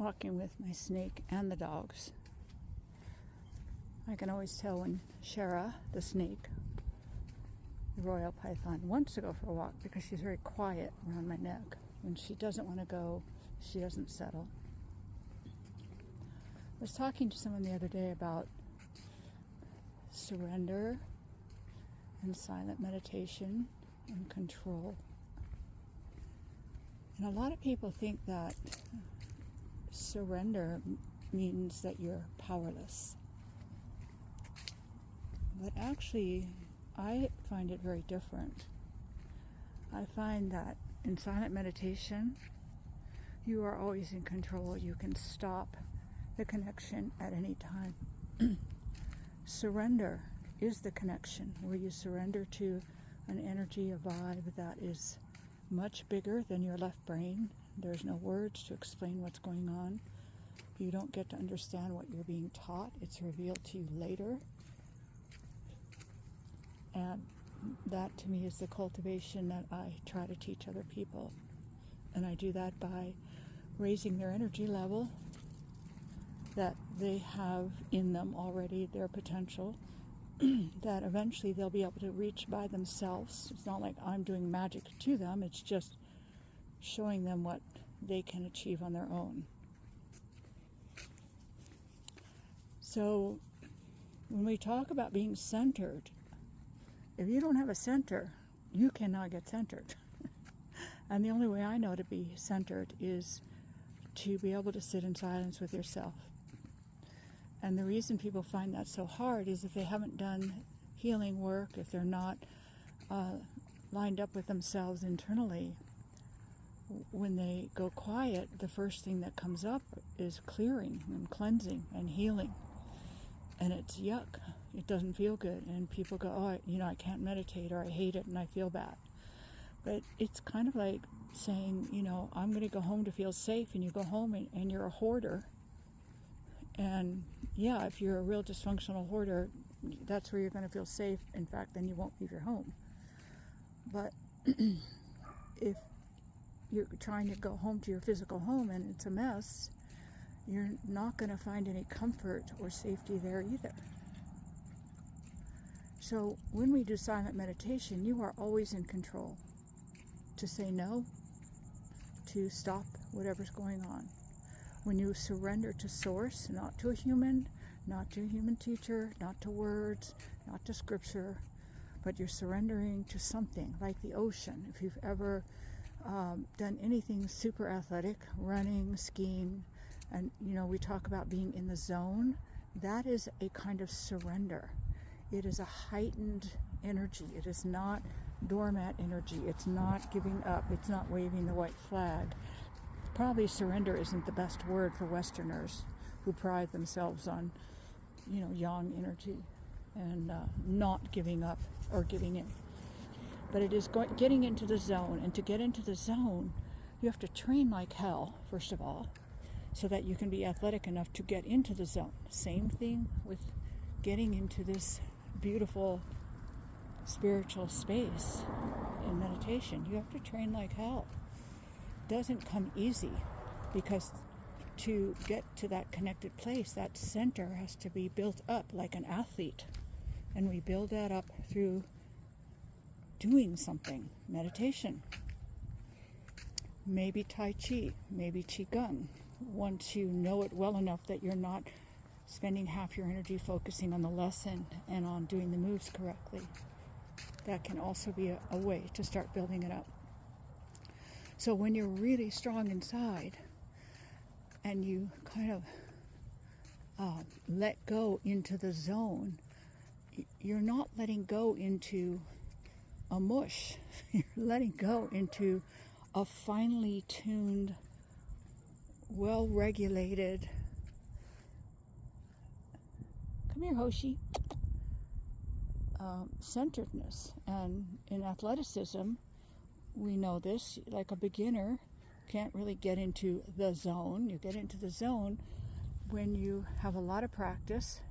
walking with my snake and the dogs. I can always tell when Shara, the snake, the royal python, wants to go for a walk because she's very quiet around my neck. When she doesn't want to go, she doesn't settle. I was talking to someone the other day about surrender and silent meditation and control. And a lot of people think that surrender means that you're powerless. But actually, I find it very different. I find that in silent meditation, you are always in control. You can stop the connection at any time. Surrender is the connection, where you surrender to an energy, a vibe that is much bigger than your left brain. There's no words to explain what's going on. You don't get to understand what you're being taught. It's revealed to you later. And that, to me, is the cultivation that I try to teach other people. And I do that by raising their energy level, that they have in them already, their potential, that eventually they'll be able to reach by themselves. It's not like I'm doing magic to them. It's just showing them what they can achieve on their own. So when we talk about being centered, if you don't have a center, you cannot get centered. And the only way I know to be centered is to be able to sit in silence with yourself. And the reason people find that so hard is if they haven't done healing work, if they're not lined up with themselves internally. When they go quiet, the first thing that comes up is clearing and cleansing and healing. And it's yuck. It doesn't feel good. And people go, oh, I can't meditate, or I hate it and I feel bad. But it's kind of like saying, I'm going to go home to feel safe, and you go home and you're a hoarder. And yeah, if you're a real dysfunctional hoarder, that's where you're going to feel safe. In fact, then you won't leave your home. But if you're trying to go home to your physical home and it's a mess, you're not going to find any comfort or safety there either. So when we do silent meditation, you are always in control to say no, to stop whatever's going on. When you surrender to source, not to a human, not to a human teacher, not to words, not to scripture, but you're surrendering to something like the ocean. If you've ever done anything super athletic, running, skiing, and we talk about being in the zone, that is a kind of surrender. It is a heightened energy. It is not doormat energy. It's not giving up. It's not waving the white flag. Probably surrender isn't the best word for Westerners who pride themselves on, yang energy and not giving up or giving in. But it is getting into the zone. And to get into the zone, you have to train like hell, first of all, so that you can be athletic enough to get into the zone. Same thing with getting into this beautiful spiritual space in meditation. You have to train like hell. It doesn't come easy, because to get to that connected place, that center has to be built up like an athlete. And we build that up through doing something. Meditation. Maybe Tai Chi, maybe Qigong. Once you know it well enough that you're not spending half your energy focusing on the lesson and on doing the moves correctly. That can also be a way to start building it up. So when you're really strong inside and you kind of let go into the zone, you're not letting go into a mush. You're letting go into a finely tuned, well-regulated, come here, Hoshi, centeredness. And in athleticism, we know this, like a beginner can't really get into the zone. You get into the zone when you have a lot of practice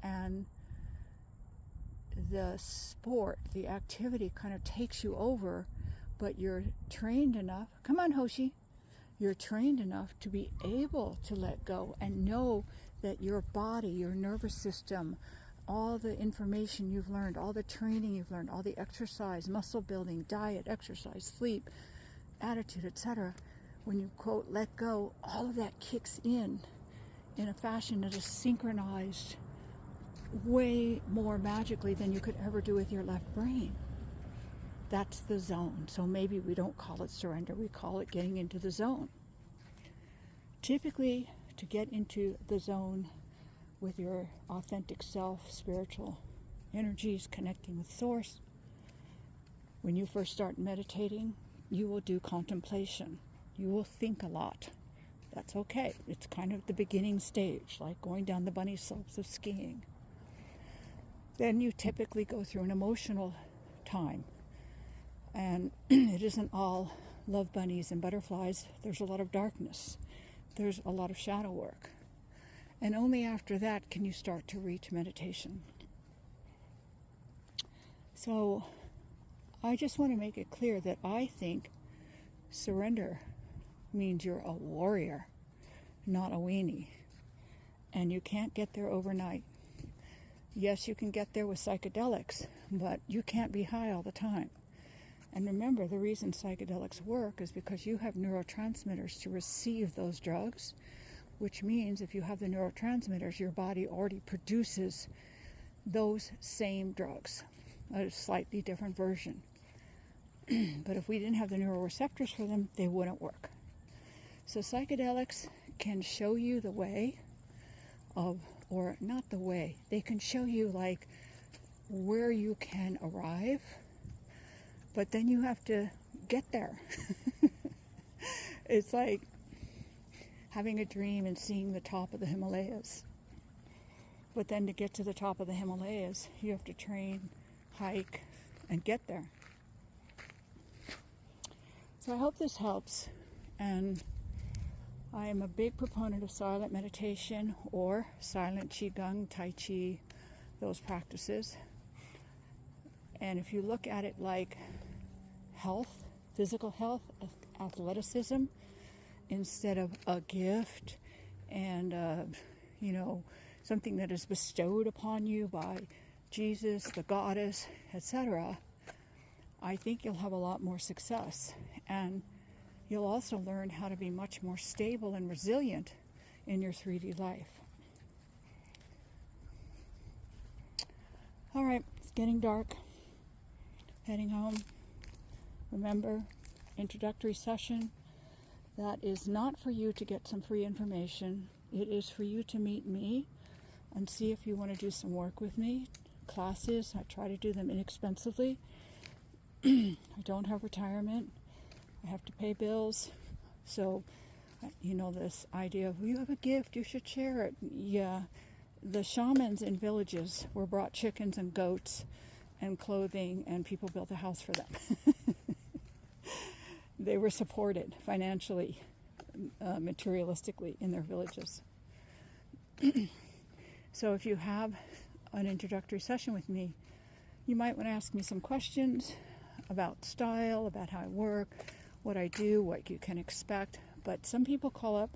and the sport, the activity kind of takes you over, but you're trained enough. Come on, Hoshi. You're trained enough to be able to let go and know that your body, your nervous system, all the information you've learned, all the training you've learned, all the exercise, muscle building, diet, exercise, sleep, attitude, etc., when you quote let go, all of that kicks in a fashion that is synchronized way more magically than you could ever do with your left brain. That's the zone. So maybe we don't call it surrender, we call it getting into the zone. Typically, to get into the zone with your authentic self, spiritual energies, connecting with source, when you first start meditating, you will do contemplation. You will think a lot. That's okay. It's kind of the beginning stage, like going down the bunny slopes of skiing. Then you typically go through an emotional time. And it isn't all love bunnies and butterflies. There's a lot of darkness. There's a lot of shadow work. And only after that can you start to reach meditation. So I just want to make it clear that I think surrender means you're a warrior, not a weenie. And you can't get there overnight. Yes, you can get there with psychedelics, but you can't be high all the time. And remember, the reason psychedelics work is because you have neurotransmitters to receive those drugs, which means if you have the neurotransmitters, your body already produces those same drugs, a slightly different version. But if we didn't have the neuroreceptors for them, they wouldn't work. So psychedelics can show you the way of, or not the way, they can show you like where you can arrive, but then you have to get there. It's like having a dream and seeing the top of the Himalayas. But then to get to the top of the Himalayas, you have to train, hike, and get there. So I hope this helps. And I am a big proponent of silent meditation or silent Qigong, Tai Chi, those practices. And if you look at it like health, physical health, athleticism, instead of a gift and, something that is bestowed upon you by Jesus, the goddess, etc., I think you'll have a lot more success. And you'll also learn how to be much more stable and resilient in your 3D life. All right, it's getting dark. Heading home. Remember, introductory session. That is not for you to get some free information. It is for you to meet me and see if you want to do some work with me. Classes, I try to do them inexpensively. I don't have retirement. I have to pay bills. So, this idea of, you have a gift, you should share it. Yeah, the shamans in villages were brought chickens and goats and clothing, and people built a house for them. They were supported financially, materialistically in their villages. So if you have an introductory session with me, you might want to ask me some questions about style, about how I work, what I do, what you can expect. But some people call up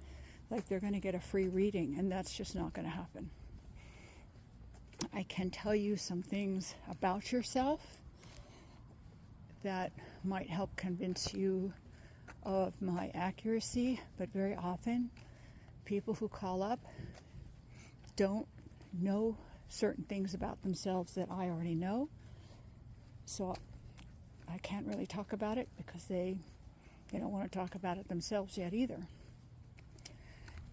like they're going to get a free reading, and that's just not going to happen. I can tell you some things about yourself that might help convince you of my accuracy, but very often people who call up don't know certain things about themselves that I already know. So I can't really talk about it because they don't want to talk about it themselves yet either.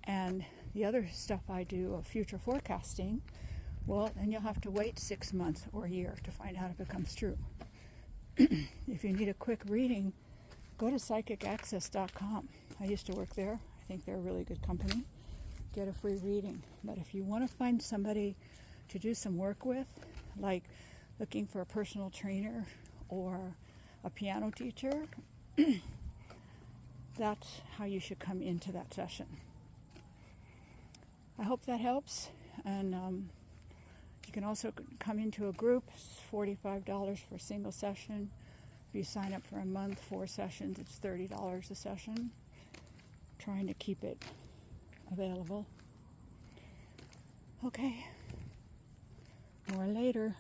And the other stuff I do of future forecasting, well, then you'll have to wait 6 months or a year to find out if it comes true. If you need a quick reading, go to psychicaccess.com. I used to work there. I think they're a really good company. Get a free reading. But if you want to find somebody to do some work with, like looking for a personal trainer or a piano teacher, that's how you should come into that session. I hope that helps. And you can also come into a group. It's $45 for a single session. If you sign up for a month, 4 sessions, it's $30 a session. trying to keep it available. Okay, more later.